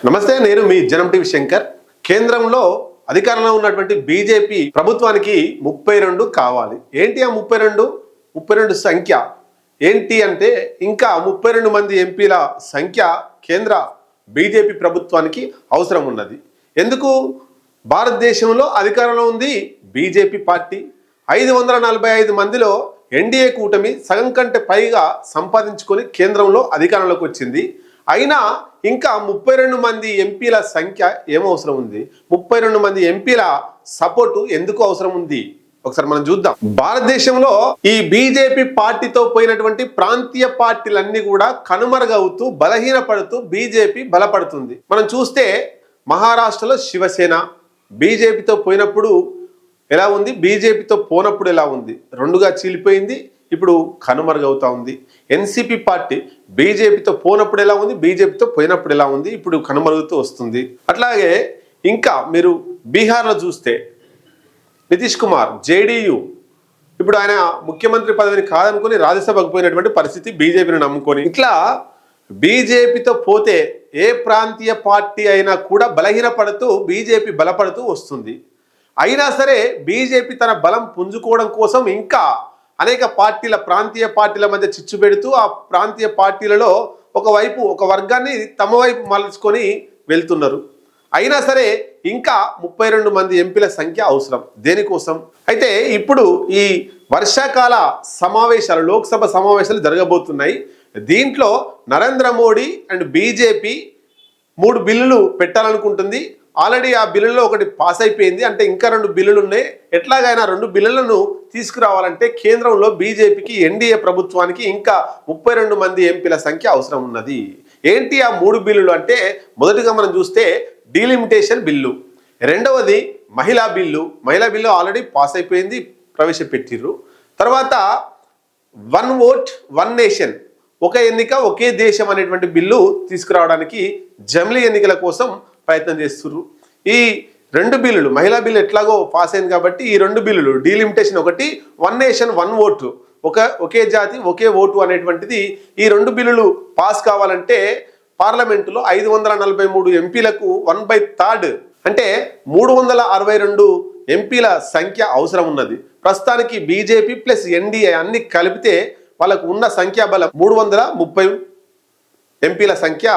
నమస్తే, నేను మీ జనం టీవీ శంకర్. కేంద్రంలో అధికారంలో ఉన్నటువంటి బీజేపీ ప్రభుత్వానికి 32 కావాలి. ఏంటి ఆ 32 సంఖ్య ఏంటి అంటే ఇంకా 32 మంది ఎంపీల సంఖ్య కేంద్ర బీజేపీ ప్రభుత్వానికి అవసరం ఉన్నది. ఎందుకు? భారతదేశంలో అధికారంలో ఉంది బీజేపీ పార్టీ. 545 మందిలో ఎన్డీఏ కూటమి సగం కంటే పైగా సంపాదించుకొని కేంద్రంలో అధికారంలోకి వచ్చింది. అయినా ఇంకా 32 మంది ఎంపీల సంఖ్య ఏమవసరం ఉంది? 32 మంది ఎంపీల సపోర్టు ఎందుకు అవసరం ఉంది? ఒకసారి మనం చూద్దాం. భారతదేశంలో ఈ బీజేపీ పార్టీతో పోయినటువంటి ప్రాంతీయ పార్టీలన్నీ కూడా కనుమరుగవుతూ బలహీనపడుతూ బీజేపీ బలపడుతుంది. మనం చూస్తే మహారాష్ట్రలో శివసేన బీజేపీతో పోయినప్పుడు ఎలా ఉంది, బీజేపీతో పోనప్పుడు ఎలా ఉంది, రెండుగా చీలిపోయింది, ఇప్పుడు కనుమరుగవుతా ఉంది. ఎన్సీపీ పార్టీ బీజేపీతో పోనప్పుడు ఎలా ఉంది, బీజేపీతో పోయినప్పుడు ఎలా ఉంది, ఇప్పుడు కనుమరుగుతూ వస్తుంది. అట్లాగే ఇంకా మీరు బీహార్లో చూస్తే నితీష్ కుమార్ జేడీయూ ఇప్పుడు ఆయన ముఖ్యమంత్రి పదవిని కాదనుకుని రాజ్యసభకు పోయినటువంటి పరిస్థితి, బీజేపీని నమ్ముకొని. ఇట్లా బీజేపీతో పోతే ఏ ప్రాంతీయ పార్టీ అయినా కూడా బలహీనపడుతూ బీజేపీ బలపడుతూ వస్తుంది. అయినా సరే బీజేపీ తన బలం పుంజుకోవడం కోసం ఇంకా అనేక పార్టీల ప్రాంతీయ పార్టీల మధ్య చిచ్చు పెడుతూ ఆ ప్రాంతీయ పార్టీలలో ఒక వర్గాన్ని తమ వైపు మలుచుకొని వెళ్తున్నారు. అయినా సరే ఇంకా 32 మంది ఎంపీల సంఖ్య అవసరం. దేనికోసం? అయితే ఇప్పుడు ఈ వర్షాకాల సమావేశాలు, లోక్సభ సమావేశాలు జరగబోతున్నాయి. దీంట్లో నరేంద్ర మోడీ అండ్ బీజేపీ 3 బిల్లులు పెట్టాలనుకుంటుంది. ఆల్రెడీ ఆ బిల్లులో ఒకటి పాస్ అయిపోయింది, అంటే ఇంకా 2 బిల్లులు ఉన్నాయి. ఎట్లాగైనా 2 బిల్లులను తీసుకురావాలంటే కేంద్రంలో బీజేపీకి ఎన్డీఏ ప్రభుత్వానికి ఇంకా 32 మంది ఎంపీల సంఖ్య అవసరం ఉన్నది. ఏంటి ఆ 3 బిల్లులు అంటే, మొదటిగా మనం చూస్తే డీలిమిటేషన్ బిల్లు, రెండవది మహిళా బిల్లు ఆల్రెడీ పాస్ అయిపోయింది, ప్రవేశపెట్టిర్రు. తర్వాత 1 ఓట్ 1 నేషన్, ఒక ఎన్నిక ఒకే దేశం అనేటువంటి బిల్లు తీసుకురావడానికి జమిలీ ఎన్నికల కోసం ప్రయత్నం చేస్తున్నారు. ఈ 2 బిల్లులు, మహిళా బిల్లు ఎట్లాగో పాస్ అయింది కాబట్టి ఈ 2 బిల్లులు, డీలిమిటేషన్ ఒకటి, 1 నేషన్ 1 ఓటు, ఒకే జాతి ఒకే ఓటు అనేటువంటిది, ఈ 2 బిల్లులు పాస్ కావాలంటే పార్లమెంటులో 543 ఎంపీలకు 1/3 అంటే 362 ఎంపీల సంఖ్య అవసరం ఉన్నది. ప్రస్తుతానికి బీజేపీ ప్లస్ ఎన్డీఏ అన్ని కలిపితే వాళ్ళకు ఉన్న సంఖ్యాబలం 330 ఎంపీల సంఖ్య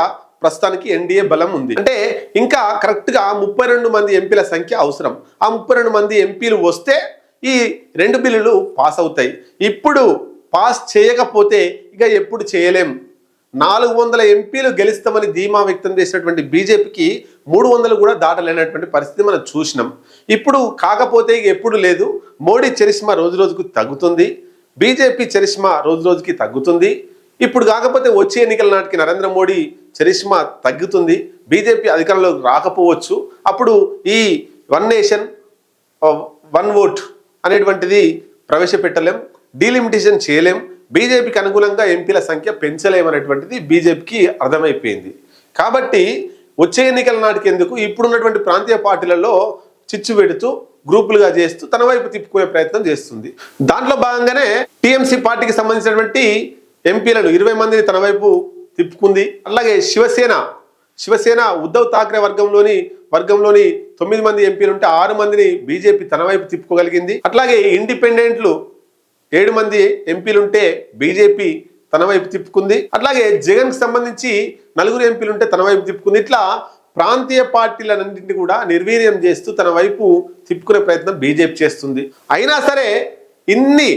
ప్రస్తుతానికి ఎన్డీఏ బలం ఉంది. అంటే ఇంకా కరెక్ట్గా 32 మంది ఎంపీల సంఖ్య అవసరం. ఆ 32 మంది ఎంపీలు వస్తే ఈ 2 బిల్లులు పాస్ అవుతాయి. ఇప్పుడు పాస్ చేయకపోతే ఇక ఎప్పుడు చేయలేం. 400 ఎంపీలు గెలుస్తామని ధీమా వ్యక్తం చేసినటువంటి బీజేపీకి 300 కూడా దాటలేనటువంటి పరిస్థితి మనం చూసినాం. ఇప్పుడు కాకపోతే ఇక ఎప్పుడు లేదు. మోడీ చరిష్మా రోజు రోజుకు తగ్గుతుంది, బీజేపీ చరిష్మా రోజు రోజుకి తగ్గుతుంది. ఇప్పుడు కాకపోతే వచ్చే ఎన్నికల నాటికి నరేంద్ర మోడీ చరిష్మా తగ్గుతుంది, బీజేపీ అధికారంలోకి రాకపోవచ్చు. అప్పుడు ఈ 1 నేషన్ 1 ఓట్ అనేటువంటిది ప్రవేశపెట్టలేం, డీలిమిటేషన్ చేయలేం, బీజేపీకి అనుగుణంగా ఎంపీల సంఖ్య పెంచలేమనేటువంటిది బీజేపీకి అర్థమైపోయింది. కాబట్టి వచ్చే ఎన్నికల నాటికి ఎందుకు, ఇప్పుడున్నటువంటి ప్రాంతీయ పార్టీలలో చిచ్చు పెడుతూ గ్రూపులుగా చేస్తూ తన వైపు తిప్పుకునే ప్రయత్నం చేస్తుంది. దాంట్లో భాగంగానే టీఎంసీ పార్టీకి సంబంధించినటువంటి ఎంపీలను 20 మందిని తన వైపు తిప్పుకుంది. అలాగే శివసేన ఉద్ధవ్ ఠాక్రే వర్గంలోని 9 మంది ఎంపీలు ఉంటే 6 మందిని బీజేపీ తన వైపు తిప్పుకోగలిగింది. అట్లాగే ఇండిపెండెంట్లు 7 మంది ఎంపీలుంటే బీజేపీ తన వైపు తిప్పుకుంది. అట్లాగే జగన్కి సంబంధించి 4 ఎంపీలుంటే తన వైపు తిప్పుకుంది. ఇట్లా ప్రాంతీయ పార్టీలన్నింటినీ కూడా నిర్వీర్యం చేస్తూ తన వైపు తిప్పుకునే ప్రయత్నం బీజేపీ చేస్తుంది. అయినా సరే ఇన్ని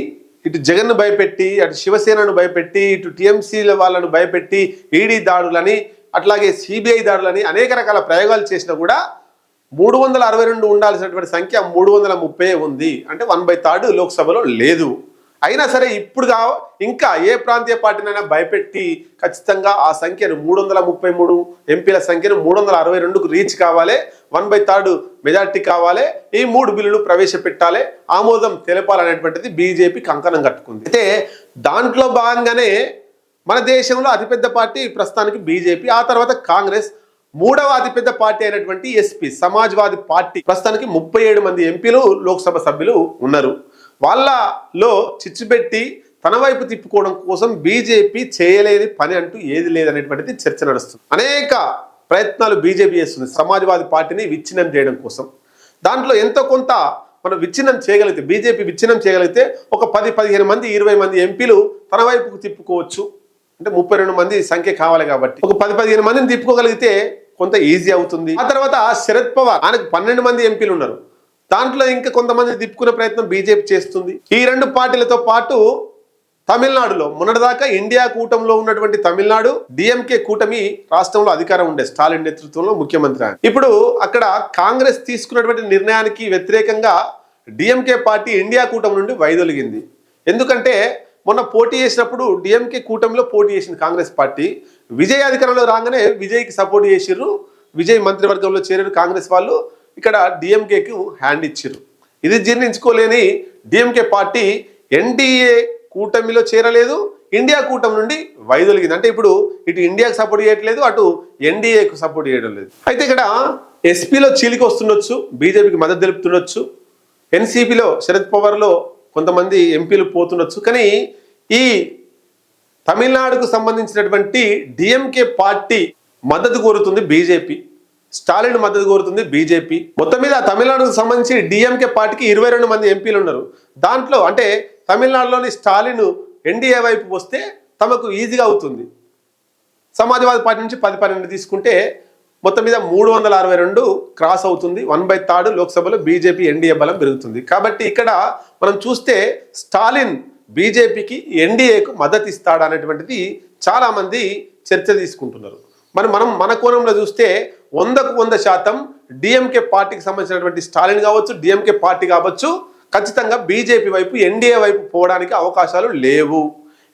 ఇటు జగన్ను భయపెట్టి, అటు శివసేనను భయపెట్టి, ఇటు టీఎంసీల వాళ్ళను భయపెట్టి, ఈడీ దాడులని, అట్లాగే సిబిఐ దాడులని అనేక రకాల ప్రయోగాలు చేసినా కూడా 362 ఉండాల్సినటువంటి సంఖ్య 330 ఉంది. అంటే 1/3 లోక్సభలో లేదు. అయినా సరే ఇప్పుడు ఇంకా ఏ ప్రాంతీయ పార్టీనైనా భయపెట్టి ఖచ్చితంగా ఆ సంఖ్యను 333 ఎంపీల సంఖ్యను 362కు రీచ్ కావాలి, 1/3 మెజార్టీ కావాలి, ఈ 3 బిల్లులు ప్రవేశపెట్టాలి, ఆమోదం తెలపాలనేటువంటిది బీజేపీ కంకణం కట్టుకుంది. అయితే దాంట్లో భాగంగానే మన దేశంలో అతిపెద్ద పార్టీ ప్రస్తుతానికి బీజేపీ, ఆ తర్వాత కాంగ్రెస్, 3వ అతిపెద్ద పార్టీ అయినటువంటి ఎస్పీ సమాజ్వాదీ పార్టీ ప్రస్తుతానికి 37 మంది ఎంపీలు లోక్సభ సభ్యులు ఉన్నారు. వాళ్ళలో చిచ్చుపెట్టి తన వైపు తిప్పుకోవడం కోసం బీజేపీ చేయలేని పని అంటూ ఏది లేదనేటువంటిది చర్చ నడుస్తుంది. అనేక ప్రయత్నాలు బీజేపీ చేస్తుంది సమాజ్వాదీ పార్టీని విచ్ఛిన్నం చేయడం కోసం. దాంట్లో ఎంతో కొంత మనం విచ్ఛిన్నం చేయగలిగితే, బీజేపీ విచ్ఛిన్నం చేయగలిగితే ఒక 10-15 మంది 20 మంది ఎంపీలు తన వైపుకు తిప్పుకోవచ్చు. అంటే 32 మంది సంఖ్య కావాలి కాబట్టి ఒక 10-15 మందిని తిప్పుకోగలిగితే కొంత ఈజీ అవుతుంది. ఆ తర్వాత శరద్ పవార్, ఆయనకు 12 మంది ఎంపీలు ఉన్నారు, దాంట్లో ఇంకా కొంతమంది తిప్పుకునే ప్రయత్నం బీజేపీ చేస్తుంది. ఈ రెండు పార్టీలతో పాటు తమిళనాడులో మొన్నటిదాకా ఇండియా కూటమిలో ఉన్నటువంటి తమిళనాడు డిఎంకే కూటమి రాష్ట్రంలో అధికారం ఉండే స్టాలిన్ నేతృత్వంలో ముఖ్యమంత్రి. ఇప్పుడు అక్కడ కాంగ్రెస్ తీసుకున్నటువంటి నిర్ణయానికి వ్యతిరేకంగా డిఎంకే పార్టీ ఇండియా కూటమి నుండి వైదొలిగింది. ఎందుకంటే మొన్న పోటీ చేసినప్పుడు డిఎంకే కూటమిలో పోటీ చేసింది కాంగ్రెస్ పార్టీ. విజయ్ అధికారంలో రాగానే విజయ్కి సపోర్ట్ చేసిర్రు, విజయ్ మంత్రివర్గంలో చేరారు కాంగ్రెస్ వాళ్ళు, ఇక్కడ డిఎంకేకు హ్యాండ్ ఇచ్చిర్రు. ఇది జీర్ణించుకోలేని డిఎంకే పార్టీ ఎన్డీఏ కూటమిలో చేరలేదు, ఇండియా కూటమి నుండి వైదొలిగింది. అంటే ఇప్పుడు ఇటు ఇండియాకు సపోర్ట్ చేయట్లేదు, అటు ఎన్డీఏకు సపోర్ట్ చేయడం లేదు. అయితే ఇక్కడ ఎస్పీలో చీలిక వస్తుండొచ్చు, బీజేపీకి మద్దతు తెలుపుతుండొచ్చు, ఎన్సీపీలో శరద్ పవార్లో కొంతమంది ఎంపీలు పోతుండొచ్చు. కానీ ఈ తమిళనాడుకు సంబంధించినటువంటి డిఎంకే పార్టీ మద్దతు కోరుతుంది బీజేపీ, స్టాలిన్ మద్దతు కోరుతుంది బీజేపీ. మొత్తం మీద తమిళనాడుకు సంబంధించి డిఎంకే పార్టీకి 22 మంది ఎంపీలు ఉన్నారు. దాంట్లో అంటే తమిళనాడులోని స్టాలిన్ ఎన్డీఏ వైపు వస్తే తమకు ఈజీగా అవుతుంది. సమాజ్వాదీ పార్టీ నుంచి 10-12 తీసుకుంటే మొత్తం మీద 362 క్రాస్ అవుతుంది. 1/3 లోక్సభలో బీజేపీ ఎన్డీఏ బలం పెరుగుతుంది. కాబట్టి ఇక్కడ మనం చూస్తే స్టాలిన్ బీజేపీకి ఎన్డీఏకు మద్దతు ఇస్తాడు అనేటువంటిది చాలామంది చర్చ తీసుకుంటున్నారు. మన కోణంలో చూస్తే 100% డిఎంకే పార్టీకి సంబంధించినటువంటి స్టాలిన్ కావచ్చు, డిఎంకే పార్టీ కావచ్చు, ఖచ్చితంగా బీజేపీ వైపు ఎన్డీఏ వైపు పోవడానికి అవకాశాలు లేవు.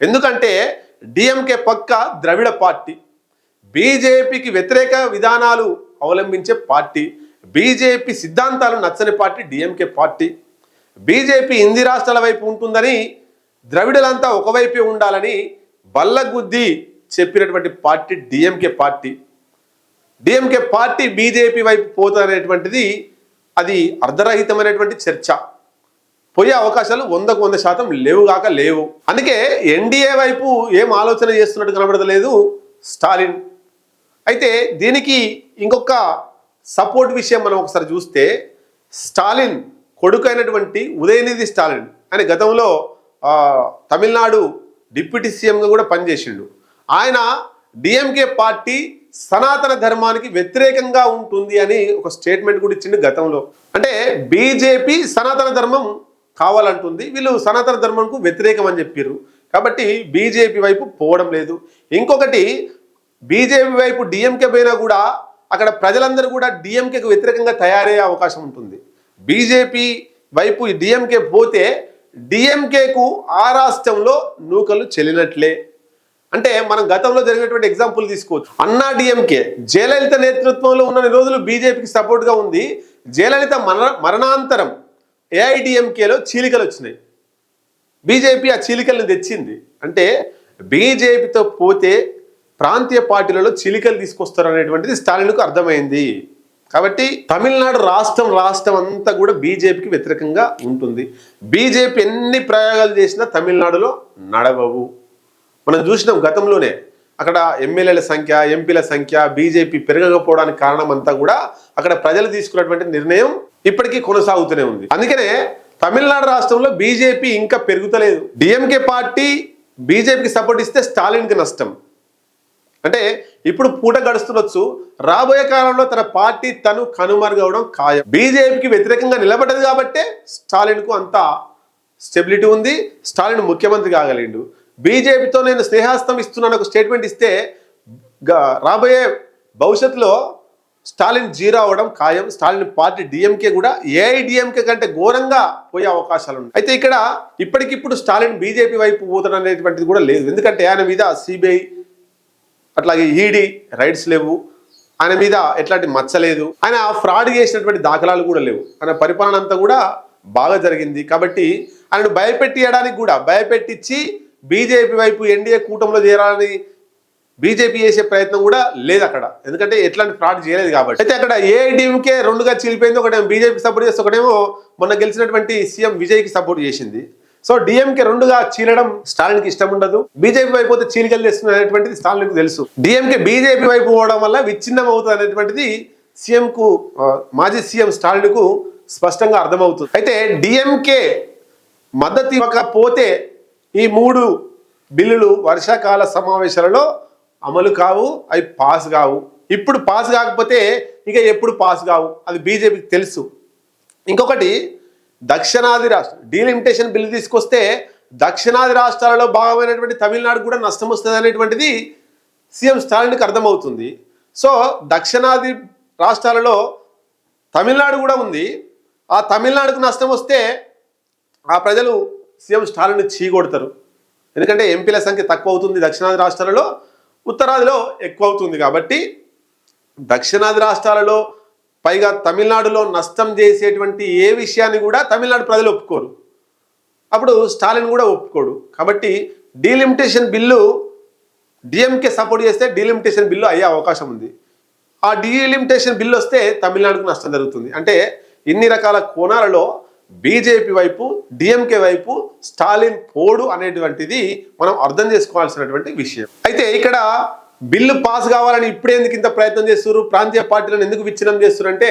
ఎందుకంటే డిఎంకే పక్క ద్రవిడ పార్టీ, బీజేపీకి వ్యతిరేక విధానాలు అవలంబించే పార్టీ, బీజేపీ సిద్ధాంతాలు నచ్చని party DMK party. BJP Hindi రాష్ట్రాల వైపు ఉంటుందని, ద్రవిడలంతా ఒకవైపే ఉండాలని బల్లగుద్ది చెప్పినటువంటి party DMK party. DMK party BJP వైపు పోతుందనేటువంటిది అది అర్ధరహితమైనటువంటి చర్చ. పోయే అవకాశాలు 100% లేవు. అందుకే ఎన్డీఏ వైపు ఏం ఆలోచన చేస్తున్నట్టు కనబడతలేదు స్టాలిన్. అయితే దీనికి ఇంకొక సపోర్ట్ విషయం మనం ఒకసారి చూస్తే, స్టాలిన్ కొడుకు అయినటువంటి ఉదయనిధి స్టాలిన్, ఆయన గతంలో తమిళనాడు డిప్యూటీ సీఎంగా కూడా పనిచేసిండు. ఆయన డిఎంకే పార్టీ సనాతన ధర్మానికి వ్యతిరేకంగా ఉంటుంది అని ఒక స్టేట్మెంట్ కూడా ఇచ్చిండు గతంలో. అంటే బీజేపీ సనాతన ధర్మం కావాలంటుంది, వీళ్ళు సనాతన ధర్మంకు వ్యతిరేకం అని చెప్పారు. కాబట్టి బీజేపీ వైపు పోవడం లేదు. ఇంకొకటి, బీజేపీ వైపు డిఎంకే పోయినా కూడా అక్కడ ప్రజలందరూ కూడా డిఎంకేకు వ్యతిరేకంగా తయారయ్యే అవకాశం ఉంటుంది. బీజేపీ వైపు డిఎంకే పోతే డిఎంకేకు ఆ రాష్ట్రంలో నూకలు చెల్లినట్లే. అంటే మనం గతంలో జరిగినటువంటి ఎగ్జాంపుల్ తీసుకోవచ్చు. అన్నా డిఎంకే జయలలిత నేతృత్వంలో ఉన్న రోజులు బీజేపీకి సపోర్ట్గా ఉంది. జయలలిత మరణాంతరం ఏఐడిఎంకేలో చీలికలు వచ్చినాయి, బీజేపీ ఆ చీలికలను తెచ్చింది. అంటే బీజేపీతో పోతే ప్రాంతీయ పార్టీలలో చీలికలు తీసుకొస్తారు అనేటువంటిది స్టాలిన్కు అర్థమైంది. కాబట్టి తమిళనాడు రాష్ట్రం అంతా కూడా బీజేపీకి వ్యతిరేకంగా ఉంటుంది. బీజేపీ ఎన్ని ప్రయోగాలు చేసినా తమిళనాడులో నడవవు. మనం చూసినాం గతంలోనే, అక్కడ ఎమ్మెల్యేల సంఖ్య, ఎంపీల సంఖ్య బీజేపీ పెరగకపోవడానికి కారణం అంతా కూడా అక్కడ ప్రజలు తీసుకున్నటువంటి నిర్ణయం ఇప్పటికీ కొనసాగుతూనే ఉంది. అందుకనే తమిళనాడు రాష్ట్రంలో బీజేపీ ఇంకా పెరుగుతలేదు. డిఎంకే పార్టీ బీజేపీకి సపోర్ట్ ఇస్తే స్టాలిన్కి నష్టం. అంటే ఇప్పుడు పూట గడుస్తుండొచ్చు, రాబోయే కాలంలో తన పార్టీ తను కనుమరుగవడం ఖాయం. బీజేపీకి వ్యతిరేకంగా నిలబడ్డది కాబట్టే స్టాలిన్కు అంత స్టెబిలిటీ ఉంది, స్టాలిన్ ముఖ్యమంత్రి కాగలిండు. బీజేపీతో నేను స్నేహాస్తం ఇస్తున్నాను ఒక స్టేట్మెంట్ ఇస్తే రాబోయే భవిష్యత్తులో స్టాలిన్ జీరో అవడం ఖాయం. స్టాలిన్ పార్టీ డిఎంకే కూడా ఏఐడిఎంకే కంటే ఘోరంగా పోయే అవకాశాలు ఉన్నాయి. అయితే ఇక్కడ ఇప్పటికిప్పుడు స్టాలిన్ బీజేపీ వైపు పోతున్నటువంటిది కూడా లేదు. ఎందుకంటే ఆయన మీద సిబిఐ అట్లాగే ఈడీ రైట్స్ లేవు, ఆయన మీద ఎట్లాంటి మచ్చలేదు, ఆయన ఫ్రాడ్ చేసినటువంటి దాఖలాలు కూడా లేవు, ఆయన పరిపాలన అంతా కూడా బాగా జరిగింది. కాబట్టి ఆయనను భయపెట్టించి బీజేపీ వైపు ఎన్డీఏ కూటమిలో చేరాలని బీజేపీ చేసే ప్రయత్నం కూడా లేదు అక్కడ, ఎందుకంటే ఎట్లాంటి ఫ్రాడ్ చేయలేదు కాబట్టి. అయితే అక్కడ ఏఐడిఎంకే రెండుగా చీలిపోయింది. ఒకటేమో బీజేపీకి సపోర్ట్ చేస్తే, ఒకటేమో మొన్న గెలిచినటువంటి సీఎం విజయ్కి సపోర్ట్ చేసింది. సో డిఎంకే రెండుగా చీలడం స్టాలిన్కి ఇష్టం ఉండదు. బీజేపీ వైపు పోతే చీలికలు చేస్తుంది అనేటువంటిది స్టాలిన్కి తెలుసు. డిఎంకే బీజేపీ వైపు పోవడం వల్ల విచ్ఛిన్నం అవుతుంది అనేటువంటిది మాజీ సీఎం స్టాలిన్కు స్పష్టంగా అర్థమవుతుంది. అయితే డిఎంకే మద్దతు ఇవ్వకపోతే ఈ 3 బిల్లులు వర్షాకాల సమావేశాలలో అమలు కావు, అవి పాస్ కావు. ఇప్పుడు పాస్ కాకపోతే ఇక ఎప్పుడు పాస్ కావు, అది బీజేపీకి తెలుసు. ఇంకొకటి, దక్షిణాది డీలిమిటేషన్ బిల్లు తీసుకొస్తే దక్షిణాది రాష్ట్రాలలో భాగమైనటువంటి తమిళనాడు కూడా నష్టం వస్తుంది అనేటువంటిది సీఎం స్టాలిన్కి అర్థమవుతుంది. సో దక్షిణాది రాష్ట్రాలలో తమిళనాడు కూడా ఉంది. ఆ తమిళనాడుకు నష్టం వస్తే ఆ ప్రజలు సీఎం స్టాలిన్ చీకొడతారు. ఎందుకంటే ఎంపీల సంఖ్య తక్కువ అవుతుంది దక్షిణాది రాష్ట్రాలలో, ఉత్తరాదిలో ఎక్కువ అవుతుంది. కాబట్టి దక్షిణాది రాష్ట్రాలలో పైగా తమిళనాడులో నష్టం చేసేటువంటి ఏ విషయాన్ని కూడా తమిళనాడు ప్రజలు ఒప్పుకోరు, అప్పుడు స్టాలిన్ కూడా ఒప్పుకోడు. కాబట్టి డీలిమిటేషన్ బిల్లు డిఎంకే సపోర్ట్ చేస్తే డీలిమిటేషన్ బిల్లు అయ్యే అవకాశం ఉంది. ఆ డీలిమిటేషన్ బిల్లు వస్తే తమిళనాడుకు నష్టం జరుగుతుంది. అంటే ఇన్ని రకాల కోణాలలో బీజేపీ వైపు డిఎంకే వైపు స్టాలిన్ పోడు అనేటువంటిది మనం అర్థం చేసుకోవాల్సినటువంటి విషయం. అయితే ఇక్కడ బిల్లు పాస్ కావాలని ఇప్పుడే ఎందుకు ఇంత ప్రయత్నం చేస్తున్నారు, ప్రాంతీయ పార్టీలను ఎందుకు విచ్ఛిన్నం చేస్తున్నారు అంటే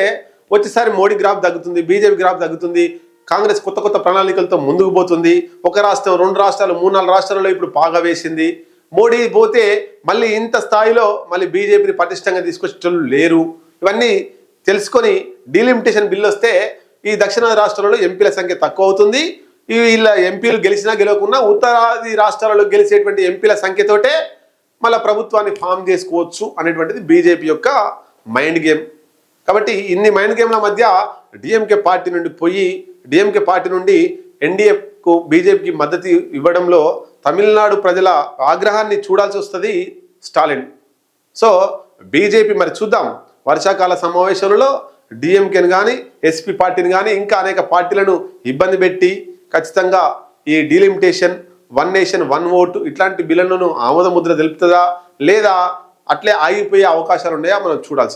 వచ్చేసారి మోడీ గ్రాఫ్ తగ్గుతుంది, బీజేపీ గ్రాఫ్ తగ్గుతుంది, కాంగ్రెస్ కొత్త కొత్త ప్రణాళికలతో ముందుకు పోతుంది. ఒక రాష్ట్రం, 2 రాష్ట్రాలు, 3-4 రాష్ట్రాలలో ఇప్పుడు పాగా వేసింది. మోడీ పోతే మళ్ళీ ఇంత స్థాయిలో మళ్ళీ బీజేపీని పటిష్టంగా తీసుకొచ్చేటోళ్ళు లేరు. ఇవన్నీ తెలుసుకొని డీలిమిటేషన్ బిల్లు వస్తే ఈ దక్షిణాది రాష్ట్రాలలో ఎంపీల సంఖ్య తక్కువ అవుతుంది. వీళ్ళ ఎంపీలు గెలిచినా గెలవకున్నా ఉత్తరాది రాష్ట్రాలలో గెలిచేటువంటి ఎంపీల సంఖ్యతోటే మళ్ళీ ప్రభుత్వాన్ని ఫామ్ చేసుకోవచ్చు అనేటువంటిది బీజేపీ యొక్క మైండ్ గేమ్. కాబట్టి ఇన్ని మైండ్ గేమ్ల మధ్య డిఎంకే పార్టీ నుండి పోయి డిఎంకే పార్టీ నుండి ఎన్డీఏకు బీజేపీకి మద్దతు ఇవ్వడంలో తమిళనాడు ప్రజల ఆగ్రహాన్ని చూడాల్సి వస్తుంది స్టాలిన్. సో బీజేపీ మరి చూద్దాం, వర్షాకాల సమావేశంలో డిఎంకేని కానీ ఎస్పీ పార్టీని కానీ ఇంకా అనేక పార్టీలను ఇబ్బంది పెట్టి ఖచ్చితంగా ఈ డీలిమిటేషన్, 1 నేషన్ 1 ఓటు ఇట్లాంటి బిల్లులను ఆమోద ముద్ర తెలుపుతుందా లేదా అట్లే ఆగిపోయే అవకాశాలు ఉన్నాయా మనం చూడాల్సింది.